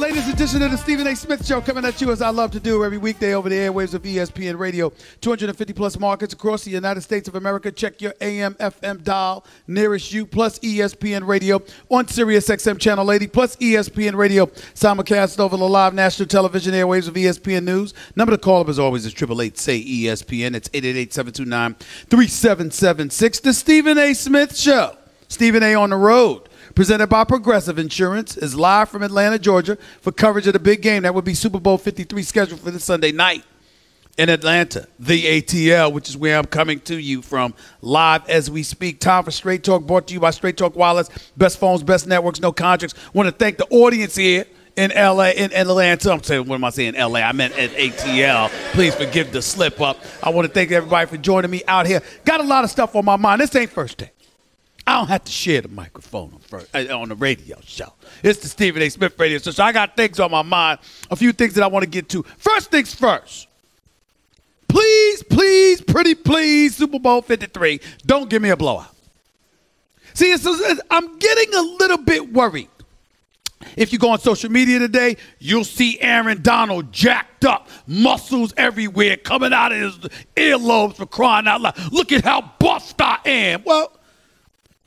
latest edition of the Stephen A. Smith Show, coming at you as I love to do every weekday over the airwaves of ESPN Radio. 250 plus markets across the United States of America. Check your AM, FM dial nearest you, plus ESPN Radio on Sirius XM Channel 80, plus ESPN Radio simulcast over the live national television airwaves of ESPN News. Number to call up as always is 888-SAY-ESPN. It's 888-729-3776. The Stephen A. Smith Show. Stephen A. on the road, presented by Progressive Insurance, is live from Atlanta, Georgia for coverage of the big game. That would be Super Bowl 53 scheduled for this Sunday night in Atlanta, the ATL, which is where I'm coming to you from live as we speak. Time for Straight Talk, brought to you by Straight Talk Wireless. Best phones, best networks, no contracts. Want to thank the audience here in L.A., in Atlanta. I'm saying, what am I saying, L.A.? I meant at ATL. Please forgive the slip up. I want to thank everybody for joining me out here. Got a lot of stuff on my mind. This ain't first day. I don't have to share the microphone on the radio show. It's the Stephen A. Smith radio show. So I got things on my mind, a few things that I want to get to. First things first. Please, please, pretty please, Super Bowl 53, don't give me a blowout. See, I'm getting a little bit worried. If you go on social media today, you'll see Aaron Donald jacked up, muscles everywhere, coming out of his earlobes for crying out loud. Look at how buffed I am. Well,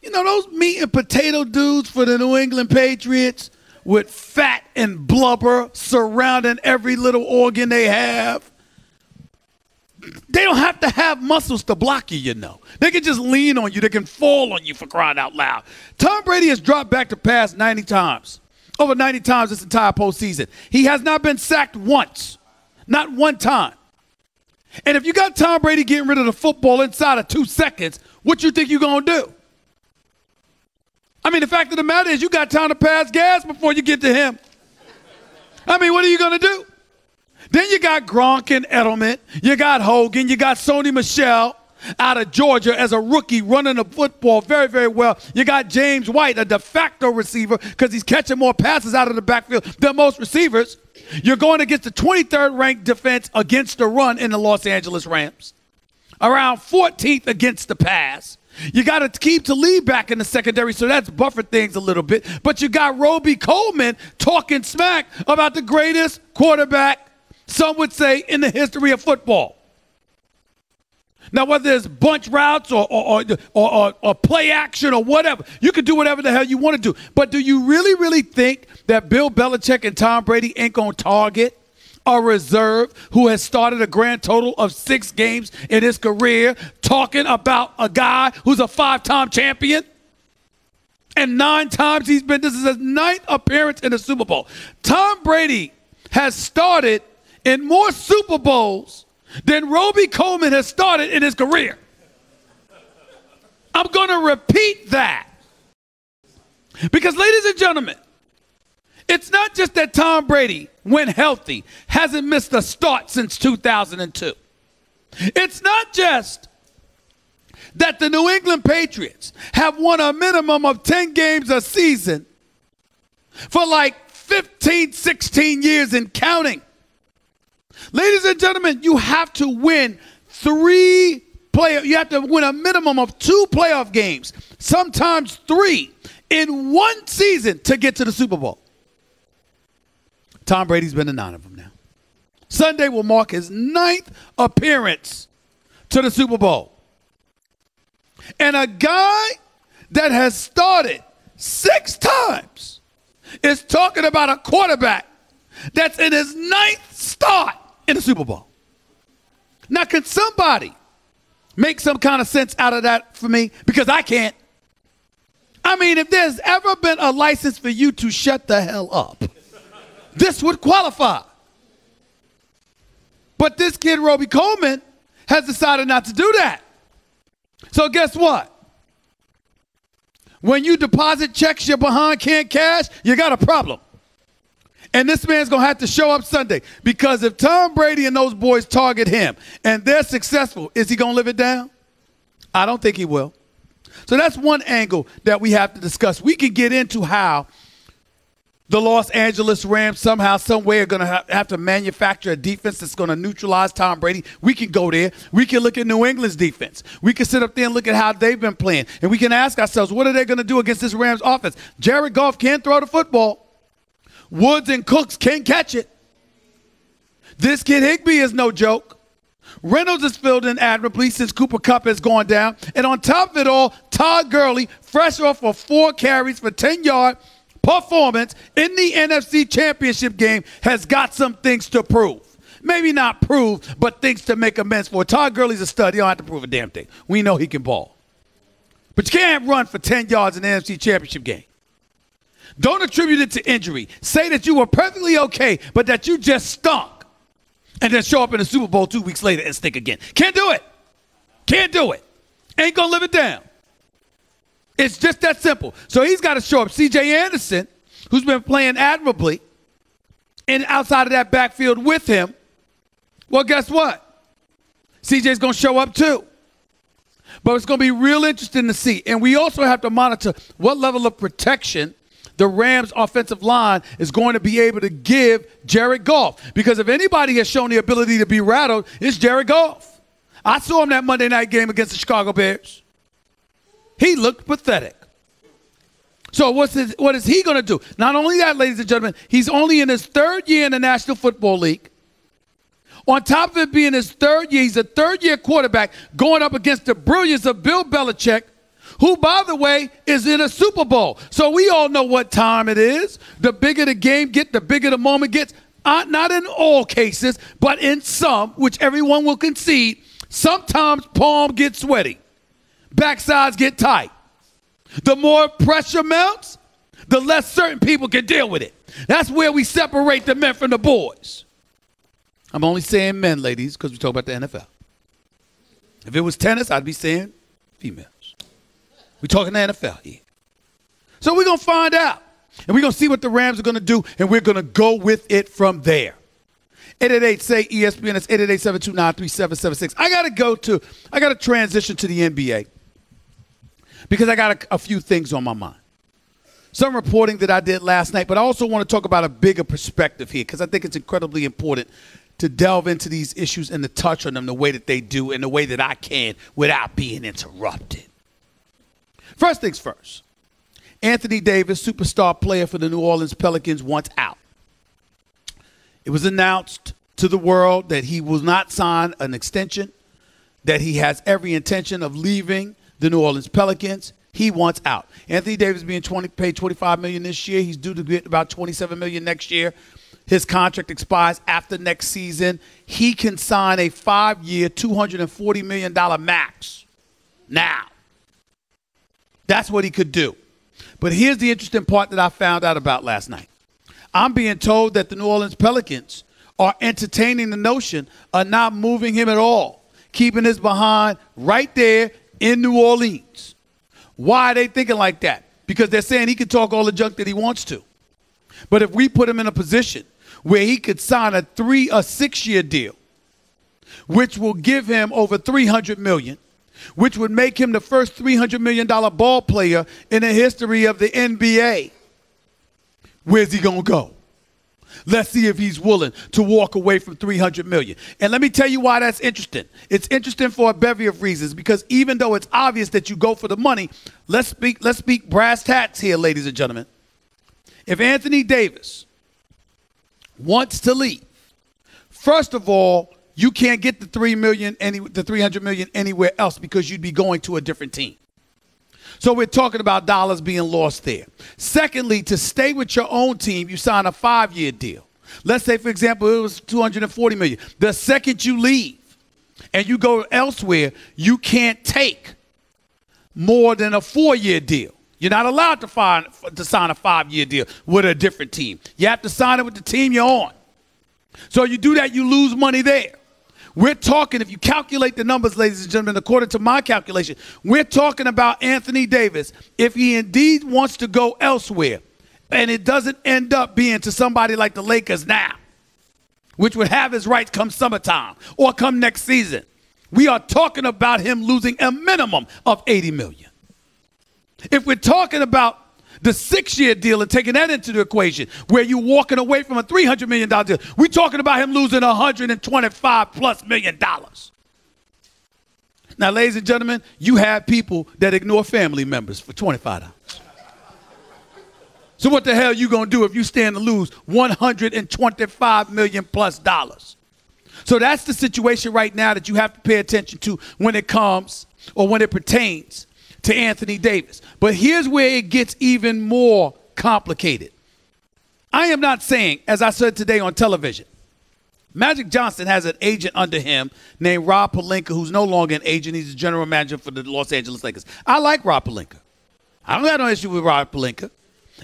you know, those meat and potato dudes for the New England Patriots with fat and blubber surrounding every little organ they have, they don't have to have muscles to block you, you know. They can just lean on you. They can fall on you for crying out loud. Tom Brady has dropped back to pass 90 times, over 90 times this entire postseason. He has not been sacked once, not one time. And if you got Tom Brady getting rid of the football inside of 2 seconds, what you think you're going to do? I mean, the fact of the matter is you got time to pass gas before you get to him. I mean, what are you going to do? Then you got Gronk and Edelman. You got Hogan. You got Sony Michel out of Georgia as a rookie running the football very, very well. You got James White, a de facto receiver, because he's catching more passes out of the backfield than most receivers. You're going against the 23rd ranked defense against the run in the Los Angeles Rams. Around 14th against the pass. You got to keep Talib back in the secondary, so that's buffered things a little bit. But you got Roby Coleman talking smack about the greatest quarterback, some would say, in the history of football. Now, whether it's bunch routes or play action or whatever, you can do whatever the hell you want to do. But do you really, really think that Bill Belichick and Tom Brady ain't going to target a reserve who has started a grand total of 6 games in his career, talking about a guy who's a 5-time champion? And 9 times this is his 9th appearance in the Super Bowl. Tom Brady has started in more Super Bowls than Roby Coleman has started in his career. I'm going to repeat that. Because, ladies and gentlemen, it's not just that Tom Brady, when healthy, hasn't missed a start since 2002. It's not just that the New England Patriots have won a minimum of 10 games a season for like 15, 16 years and counting. Ladies and gentlemen, you have to win you have to win a minimum of 2 playoff games, sometimes 3, in one season to get to the Super Bowl. Tom Brady's been to 9 of them now. Sunday will mark his 9th appearance to the Super Bowl. And a guy that has started 6 times is talking about a quarterback that's in his 9th start in the Super Bowl. Now, can somebody make some kind of sense out of that for me? Because I can't. I mean, if there's ever been a license for you to shut the hell up, this would qualify. But this kid, Roby Coleman, has decided not to do that. So guess what? When you deposit checks you're behind can't cash, you got a problem. And this man's going to have to show up Sunday. Because if Tom Brady and those boys target him and they're successful, is he going to live it down? I don't think he will. So that's one angle that we have to discuss. We can get into how the Los Angeles Rams somehow, some way are going to have to manufacture a defense that's going to neutralize Tom Brady. We can go there. We can look at New England's defense. We can sit up there and look at how they've been playing. And we can ask ourselves, what are they going to do against this Rams offense? Jared Goff can't throw the football. Woods and Cooks can't catch it. This kid Higbee is no joke. Reynolds is filled in admirably since Cooper Kupp has gone down. And on top of it all, Todd Gurley, fresh off of 4 carries for 10-yard performance in the NFC Championship game, has got some things to prove. Maybe not prove, but things to make amends for. Todd Gurley's a stud. He don't have to prove a damn thing. We know he can ball. But you can't run for 10 yards in the NFC Championship game. Don't attribute it to injury. Say that you were perfectly okay, but that you just stunk. And then show up in the Super Bowl 2 weeks later and stink again. Can't do it. Can't do it. Ain't going to live it down. It's just that simple. So he's got to show up. C.J. Anderson, who's been playing admirably, and outside of that backfield with him, well, guess what? C.J.'s going to show up too. But it's going to be real interesting to see. And we also have to monitor what level of protection the Rams' offensive line is going to be able to give Jared Goff. Because if anybody has shown the ability to be rattled, it's Jared Goff. I saw him that Monday night game against the Chicago Bears. He looked pathetic. So what is he going to do? Not only that, ladies and gentlemen, he's only in his 3rd year in the National Football League. On top of it being his 3rd year, he's a 3rd-year quarterback going up against the brilliance of Bill Belichick, who, by the way, is in a Super Bowl. So we all know what time it is. The bigger the game gets, the bigger the moment gets. Not in all cases, but in some, which everyone will concede, sometimes palm gets sweaty. Backsides get tight. The more pressure mounts, the less certain people can deal with it. That's where we separate the men from the boys. I'm only saying men, ladies, because we talk about the NFL. If it was tennis, I'd be saying females. We're talking the NFL here. So we're going to find out. And we're going to see what the Rams are going to do, and we're going to go with it from there. 888-SAY-ESPN. That's 888-729-3776. I got to transition to the NBA because I got a few things on my mind. Some reporting that I did last night, but I also want to talk about a bigger perspective here because I think it's incredibly important to delve into these issues and to touch on them the way that they do and the way that I can without being interrupted. First things first, Anthony Davis, superstar player for the New Orleans Pelicans, wants out. It was announced to the world that he will not sign an extension, that he has every intention of leaving the New Orleans Pelicans. He wants out. Anthony Davis being paid $25 million this year. He's due to get about $27 million next year. His contract expires after next season. He can sign a 5-year, $240 million max now. That's what he could do. But here's the interesting part that I found out about last night. I'm being told that the New Orleans Pelicans are entertaining the notion of not moving him at all, keeping his behind right there in New Orleans. Why are they thinking like that? Because they're saying he can talk all the junk that he wants to. But if we put him in a position where he could sign a 6-year deal, which will give him over $300 million, which would make him the first $300 million ball player in the history of the NBA. Where's he going to go? Let's see if he's willing to walk away from $300 million. And let me tell you why that's interesting. It's interesting for a bevy of reasons because even though it's obvious that you go for the money, let's speak brass tacks here, ladies and gentlemen. If Anthony Davis wants to leave, first of all, you can't get the $300 million anywhere else because you'd be going to a different team. So we're talking about dollars being lost there. Secondly, to stay with your own team, you sign a 5-year deal. Let's say, for example, it was $240 million. The second you leave and you go elsewhere, you can't take more than a 4-year deal. You're not allowed to sign a 5-year deal with a different team. You have to sign it with the team you're on. So you do that, you lose money there. We're talking, if you calculate the numbers, ladies and gentlemen, according to my calculation, we're talking about Anthony Davis. If he indeed wants to go elsewhere, and it doesn't end up being to somebody like the Lakers now, which would have his rights come summertime or come next season, we are talking about him losing a minimum of $80 million. If we're talking about the 6-year deal and taking that into the equation, where you're walking away from a $300 million deal, we're talking about him losing $125+ million. Now, ladies and gentlemen, you have people that ignore family members for $25. So what the hell are you going to do if you stand to lose $125 million plus? So that's the situation right now that you have to pay attention to when it comes or when it pertains to Anthony Davis. But here's where it gets even more complicated. I am not saying, as I said today on television, Magic Johnson has an agent under him named Rob Pelinka, who's no longer an agent. He's the general manager for the Los Angeles Lakers. I like Rob Pelinka. I don't have no issue with Rob Pelinka.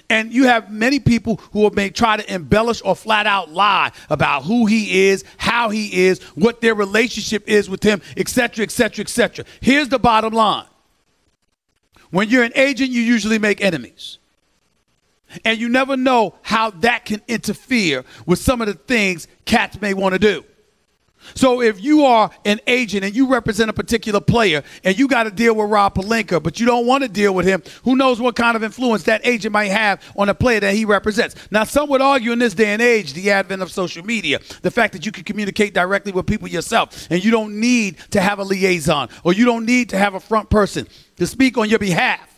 And you have many people who may try to embellish or flat out lie about who he is, how he is, what their relationship is with him, et cetera, et cetera, et cetera. Here's the bottom line. When you're an agent, you usually make enemies. And you never know how that can interfere with some of the things cats may want to do. So if you are an agent and you represent a particular player and you got to deal with Rob Pelinka, but you don't want to deal with him, who knows what kind of influence that agent might have on a player that he represents. Now, some would argue in this day and age, the advent of social media, the fact that you can communicate directly with people yourself and you don't need to have a liaison or you don't need to have a front person to speak on your behalf,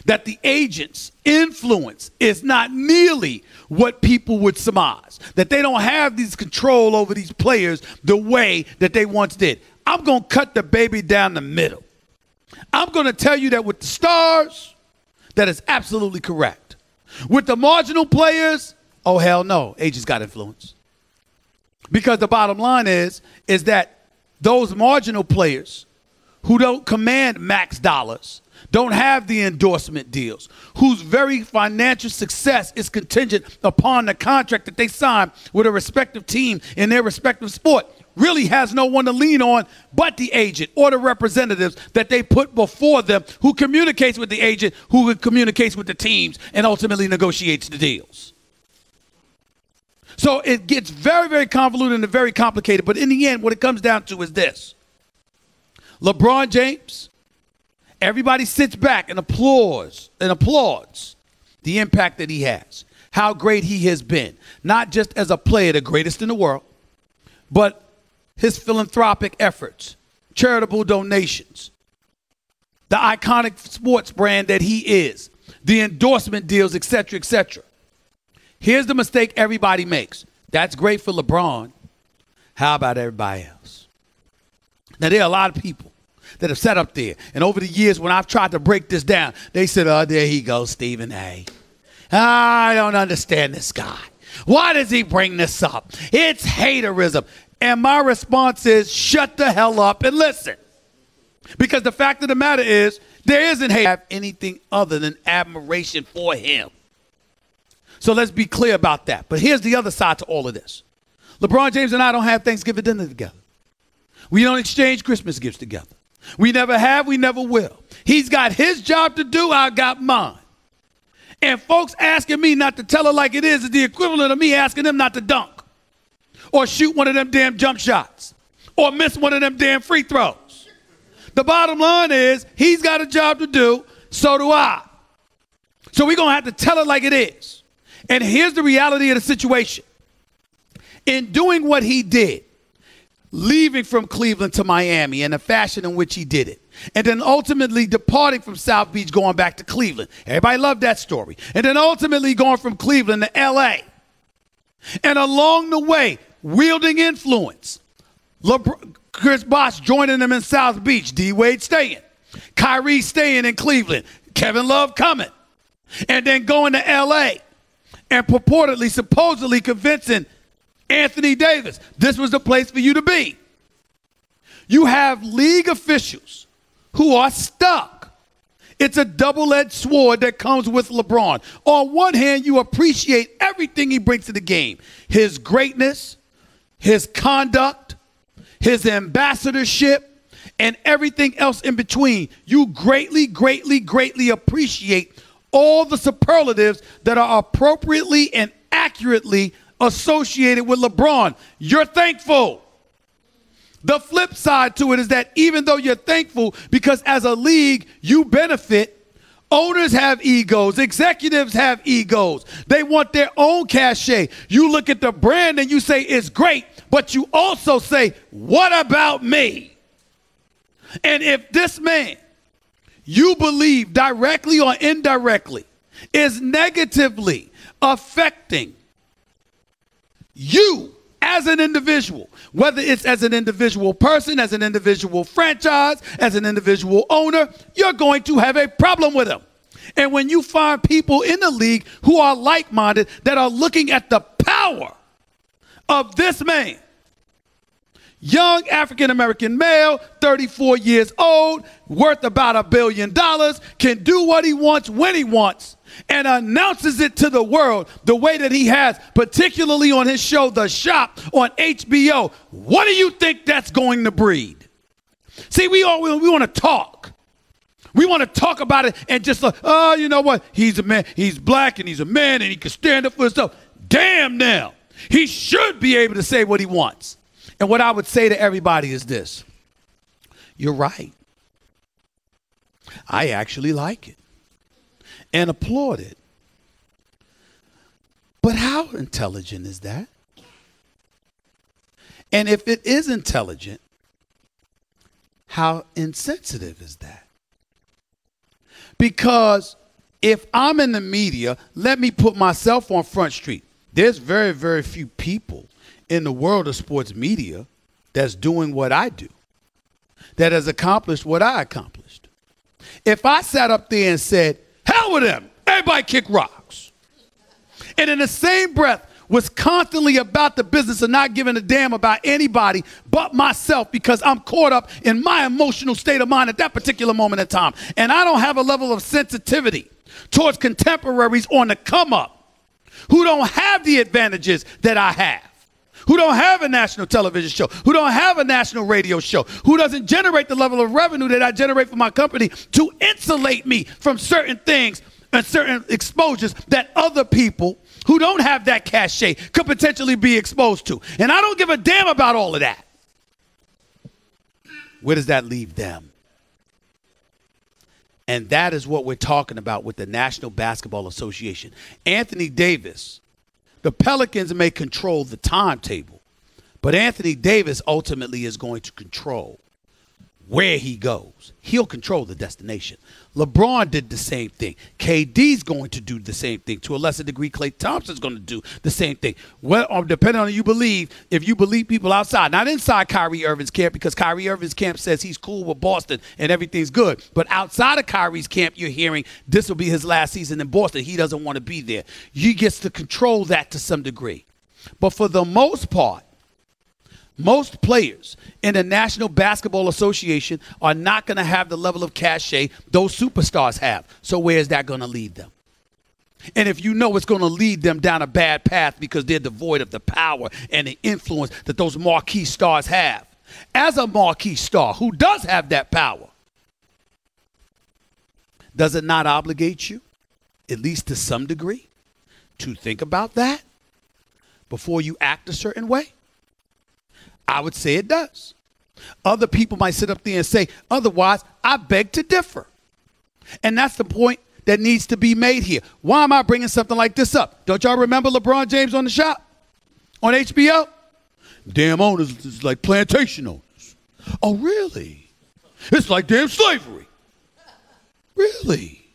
that the agent's influence is not nearly what people would surmise, that they don't have this control over these players the way that they once did. I'm going to cut the baby down the middle. I'm going to tell you that with the stars, that is absolutely correct. With the marginal players, oh, hell no, agents got influence. Because the bottom line is that those marginal players who don't command max dollars, don't have the endorsement deals, whose very financial success is contingent upon the contract that they sign with a respective team in their respective sport, really has no one to lean on but the agent or the representatives that they put before them, who communicates with the agent, who communicates with the teams, and ultimately negotiates the deals. So it gets very, very convoluted and very complicated. But in the end, what it comes down to is this. LeBron James, everybody sits back and applauds the impact that he has, how great he has been, not just as a player, the greatest in the world, but his philanthropic efforts, charitable donations, the iconic sports brand that he is, the endorsement deals, et cetera, et cetera. Here's the mistake everybody makes. That's great for LeBron. How about everybody else? Now, there are a lot of people that have sat up there, and over the years when I've tried to break this down, they said, oh, there he goes, Stephen A. I don't understand this guy. Why does he bring this up? It's haterism. And my response is, shut the hell up and listen. Because the fact of the matter is, there isn't hate. I have anything other than admiration for him. So let's be clear about that. But here's the other side to all of this. LeBron James and I don't have Thanksgiving dinner together. We don't exchange Christmas gifts together. We never have, we never will. He's got his job to do, I got mine. And folks asking me not to tell it like it is the equivalent of me asking them not to dunk or shoot one of them damn jump shots or miss one of them damn free throws. The bottom line is he's got a job to do, so do I. So we're going to have to tell it like it is. And here's the reality of the situation. In doing what he did, leaving from Cleveland to Miami and the fashion in which he did it, and then ultimately departing from South Beach, going back to Cleveland. Everybody loved that story. And then ultimately going from Cleveland to L.A. And along the way, wielding influence. Chris Bosh joining them in South Beach. D-Wade staying. Kyrie staying in Cleveland. Kevin Love coming. And then going to L.A. and purportedly, supposedly convincing Anthony Davis, this was the place for you to be. You have league officials who are stuck. It's a double-edged sword that comes with LeBron. On one hand, you appreciate everything he brings to the game. His greatness, his conduct, his ambassadorship, and everything else in between. You greatly, greatly, greatly appreciate all the superlatives that are appropriately and accurately associated with LeBron. You're thankful. The flip side to it is that even though you're thankful because as a league you benefit, owners have egos, executives have egos. They want their own cachet. You look at the brand and you say it's great, but you also say, what about me? And if this man, you believe directly or indirectly, is negatively affecting you as an individual, whether it's as an individual person, as an individual franchise, as an individual owner, you're going to have a problem with them. And when you find people in the league who are like-minded, that are looking at the power of this man, young African-American male, 34 years old, worth about $1 billion, can do what he wants when he wants, and announces it to the world the way that he has, particularly on his show, The Shop on HBO. What do you think that's going to breed? See, we want to talk. We want to talk about it and just like, oh, you know what? He's a man. He's black and he's a man and he can stand up for himself. Damn now. He should be able to say what he wants. And what I would say to everybody is this. You're right. I actually like it and applaud it. But how intelligent is that? And if it is intelligent, how insensitive is that? Because if I'm in the media, let me put myself on Front Street. There's very, very few people in the world of sports media that's doing what I do, that has accomplished what I accomplished. If I sat up there and said, hell with them, everybody kick rocks, and in the same breath was constantly about the business of not giving a damn about anybody but myself because I'm caught up in my emotional state of mind at that particular moment in time, and I don't have a level of sensitivity towards contemporaries on the come up who don't have the advantages that I have, who don't have a national television show, who don't have a national radio show, who doesn't generate the level of revenue that I generate for my company to insulate me from certain things and certain exposures that other people who don't have that cachet could potentially be exposed to. And I don't give a damn about all of that. Where does that leave them? And that is what we're talking about with the National Basketball Association. Anthony Davis, the Pelicans may control the timetable, but Anthony Davis ultimately is going to control where he goes. He'll control the destination. LeBron did the same thing. KD's going to do the same thing. To a lesser degree, Klay Thompson's going to do the same thing. Well, depending on who you believe, if you believe people outside, not inside Kyrie Irving's camp, because Kyrie Irving's camp says he's cool with Boston and everything's good. But outside of Kyrie's camp, you're hearing this will be his last season in Boston. He doesn't want to be there. He gets to control that to some degree. But for the most part, most players in the National Basketball Association are not going to have the level of cachet those superstars have. So where is that going to lead them? And if you know it's going to lead them down a bad path because they're devoid of the power and the influence that those marquee stars have, as a marquee star who does have that power, does it not obligate you, at least to some degree, to think about that before you act a certain way? I would say it does. Other people might sit up there and say, otherwise, I beg to differ. And that's the point that needs to be made here. Why am I bringing something like this up? Don't y'all remember LeBron James on The Shop on HBO? Damn owners is like plantation owners. Oh, really? It's like damn slavery. Really?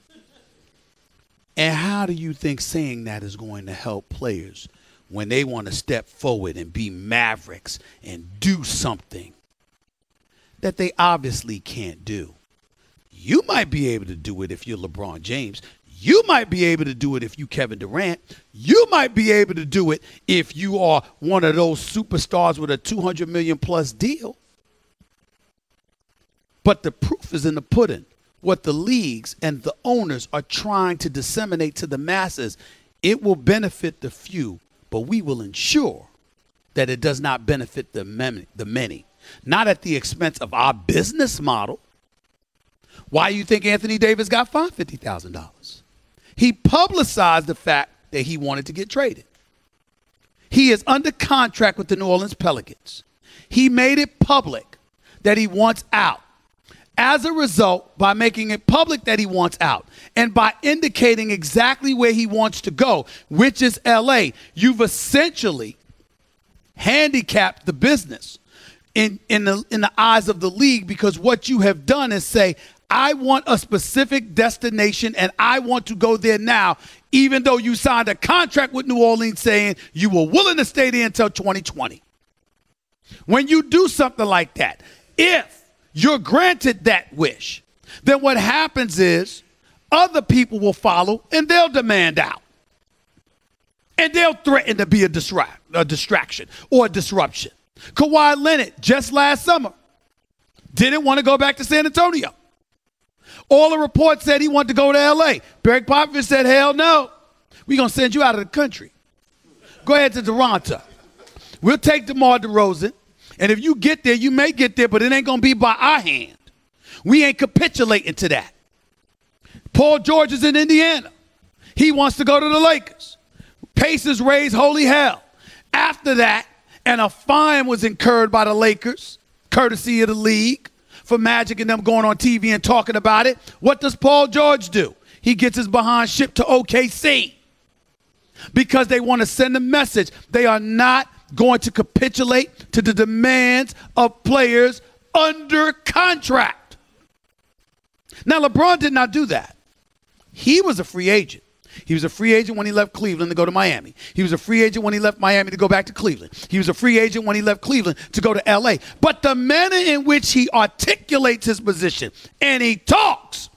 And how do you think saying that is going to help players when they want to step forward and be mavericks and do something that they obviously can't do? You might be able to do it if you're LeBron James. You might be able to do it if you Kevin Durant. You might be able to do it if you are one of those superstars with a $200 million plus deal. But the proof is in the pudding. What the leagues and the owners are trying to disseminate to the masses, it will benefit the few, but we will ensure that it does not benefit the many, not at the expense of our business model. Why do you think Anthony Davis got fined $50,000? He publicized the fact that he wanted to get traded. He is under contract with the New Orleans Pelicans. He made it public that he wants out. As a result, by making it public that he wants out and by indicating exactly where he wants to go, which is LA, you've essentially handicapped the business in the eyes of the league, because what you have done is say, I want a specific destination, and I want to go there now, even though you signed a contract with New Orleans saying you were willing to stay there until 2020. When you do something like that, if you're granted that wish, then what happens is other people will follow and they'll demand out. And they'll threaten to be a distraction or a disruption. Kawhi Leonard, just last summer, didn't want to go back to San Antonio. All the reports said he wanted to go to L.A. Greg Popovich said, hell no. We're going to send you out of the country. Go ahead to Toronto. We'll take DeMar DeRozan. And if you get there, you may get there, but it ain't going to be by our hand. We ain't capitulating to that. Paul George is in Indiana. He wants to go to the Lakers. Pacers raised holy hell. After that, and a fine was incurred by the Lakers, courtesy of the league, for Magic and them going on TV and talking about it. What does Paul George do? He gets his behind shipped to OKC because they want to send a message. They are not going to capitulate to the demands of players under contract. Now, LeBron did not do that. He was a free agent. He was a free agent when he left Cleveland to go to Miami. He was a free agent when he left Miami to go back to Cleveland. He was a free agent when he left Cleveland to go to L.A. But the manner in which he articulates his position and he talks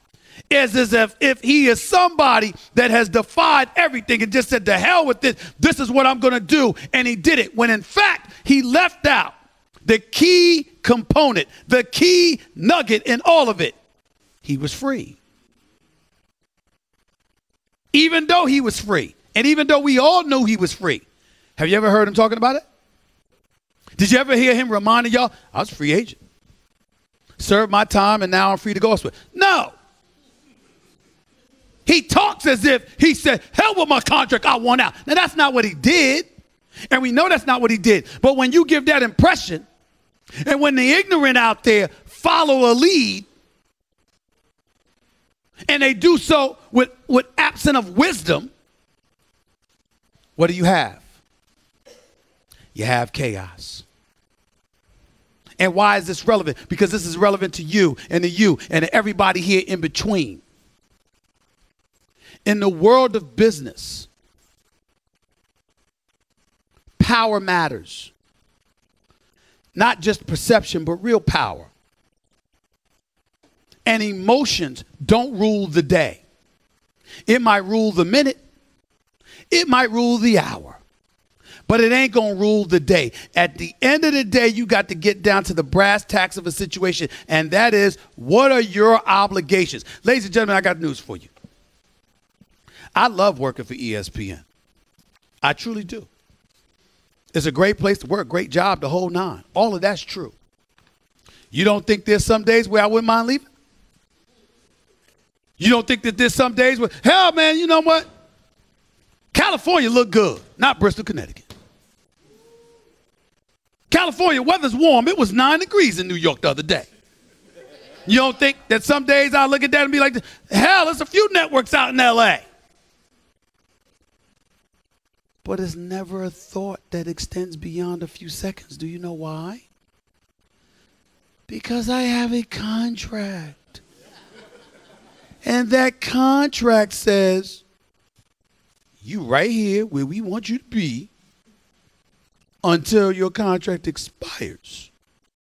is as if he is somebody that has defied everything and just said, to hell with this. This is what I'm going to do. And he did it. When in fact, he left out the key component, the key nugget in all of it. He was free. Even though he was free, and even though we all knew he was free. Have you ever heard him talking about it? Did you ever hear him reminding y'all, I was a free agent. Served my time, and now I'm free to go elsewhere. No. He talks as if he said, hell with my contract, I want out. Now, that's not what he did, and we know that's not what he did. But when you give that impression, and when the ignorant out there follow a lead, and they do so with absence of wisdom, what do you have? You have chaos. And why is this relevant? Because this is relevant to you and to everybody here in between. In the world of business, power matters. Not just perception, but real power. And emotions don't rule the day. It might rule the minute. It might rule the hour. But it ain't going to rule the day. At the end of the day, you got to get down to the brass tacks of a situation, and that is, what are your obligations? Ladies and gentlemen, I got news for you. I love working for ESPN. I truly do. It's a great place to work, great job, the whole nine. All of that's true. You don't think there's some days where I wouldn't mind leaving? You don't think that there's some days where, hell, man, you know what? California look good, not Bristol, Connecticut. California weather's warm. It was 9 degrees in New York the other day. You don't think that some days I look at that and be like, hell, there's a few networks out in L.A. But it's never a thought that extends beyond a few seconds. Do you know why? Because I have a contract. And that contract says, you right here where we want you to be until your contract expires.